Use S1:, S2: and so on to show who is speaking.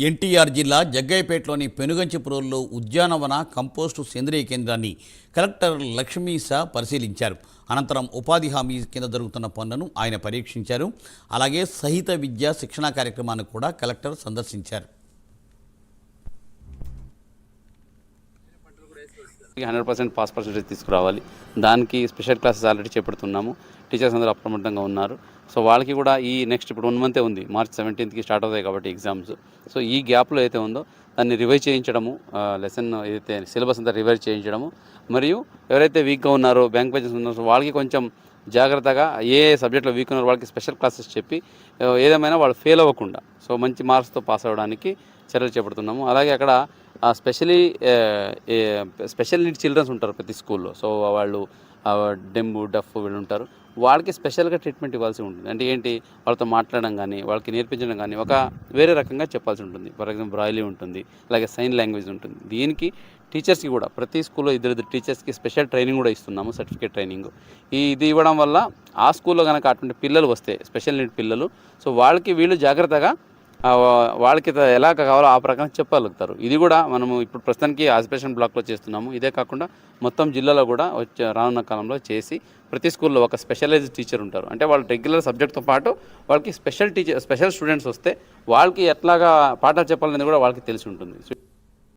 S1: ఎన్టీఆర్ జిల్లా జగ్గయ్యపేటలోని పెనుగంచిపురంలో ఉద్యానవన కంపోస్టు సేంద్రియ కేంద్రాన్ని కలెక్టర్ లక్ష్మీసా పరిశీలించారు. అనంతరం ఉపాధి హామీ కింద జరుగుతున్న పనులను ఆయన పరీక్షించారు. అలాగే సహిత విద్యా శిక్షణ కార్యక్రమాన్ని కూడా కలెక్టర్ సందర్శించారు.
S2: 100% పాస్ పర్సెంటేజ్ తీసుకురావాలి. దానికి స్పెషల్ క్లాసెస్ ఆల్రెడీ చేపడుతున్నాము. టీచర్స్ అందరూ అప్రమత్తంగా ఉన్నారు. సో వాళ్ళకి కూడా ఈ నెక్స్ట్ ఇప్పుడు 1 మంతే ఉంది, మార్చ్ 17కి స్టార్ట్ అవుతాయి కాబట్టి ఎగ్జామ్స్. సో ఈ గ్యాప్లో అయితే ఉందో దాన్ని రివైజ్ చేయించడము, లెసన్ ఏదైతే సిలబస్ అంతా రివైజ్ చేయించడము, మరియు ఎవరైతే వీక్గా ఉన్నారో బ్యాంక్ పేజెస్ ఉన్నారో వాళ్ళకి కొంచెం జాగ్రత్తగా ఏ సబ్జెక్ట్లో వీక్ ఉన్నారో వాళ్ళకి స్పెషల్ క్లాసెస్ చెప్పి ఏదేమైనా వాళ్ళు ఫెయిల్ అవ్వకుండా సో మంచి మార్క్స్తో పాస్ అవ్వడానికి చర్యలు చేపడుతున్నాము. అలాగే అక్కడ స్పెషల్ నీడ్ చిల్డ్రన్స్ ఉంటారు ప్రతి స్కూల్లో. సో వాళ్ళు డెంబు డఫ్ వీళ్ళు ఉంటారు. వాళ్ళకి స్పెషల్గా ట్రీట్మెంట్ ఇవ్వాల్సి ఉంటుంది. అంటే ఏంటి, వాళ్ళతో మాట్లాడడం కానీ వాళ్ళకి నేర్పించడం కానీ ఒక వేరే రకంగా చెప్పాల్సి ఉంటుంది. ఫర్ ఎగ్జాంపుల్ బ్రాయిలీ ఉంటుంది, అలాగే సైన్ లాంగ్వేజ్ ఉంటుంది. దీనికి టీచర్స్కి కూడా ప్రతి స్కూల్లో ఇద్దరు టీచర్స్కి స్పెషల్ ట్రైనింగ్ కూడా ఇస్తున్నాము, సర్టిఫికేట్ ట్రైనింగ్. ఇది ఇవ్వడం వల్ల ఆ స్కూల్లో కనుక అటువంటి పిల్లలు వస్తే స్పెషల్ నీడ్ పిల్లలు, సో వాళ్ళకి వీళ్ళు జాగ్రత్తగా వాళ్ళకి ఎలా కావాలో ఆ ప్రకారం చెప్పగలుగుతారు. ఇది కూడా మనము ఇప్పుడు ప్రస్తుతానికి ఆస్పిరేషన్ బ్లాక్లో చేస్తున్నాము. ఇదే కాకుండా మొత్తం జిల్లాలో కూడా రానున్న కాలంలో చేసి ప్రతి స్కూల్లో ఒక స్పెషలైజ్డ్ టీచర్ ఉంటారు. అంటే వాళ్ళు రెగ్యులర్ సబ్జెక్ట్తో పాటు వాళ్ళకి స్పెషల్ స్టూడెంట్స్ వస్తే వాళ్ళకి ఎట్లాగా పాఠాలు చెప్పాలనేది కూడా వాళ్ళకి తెలిసి ఉంటుంది.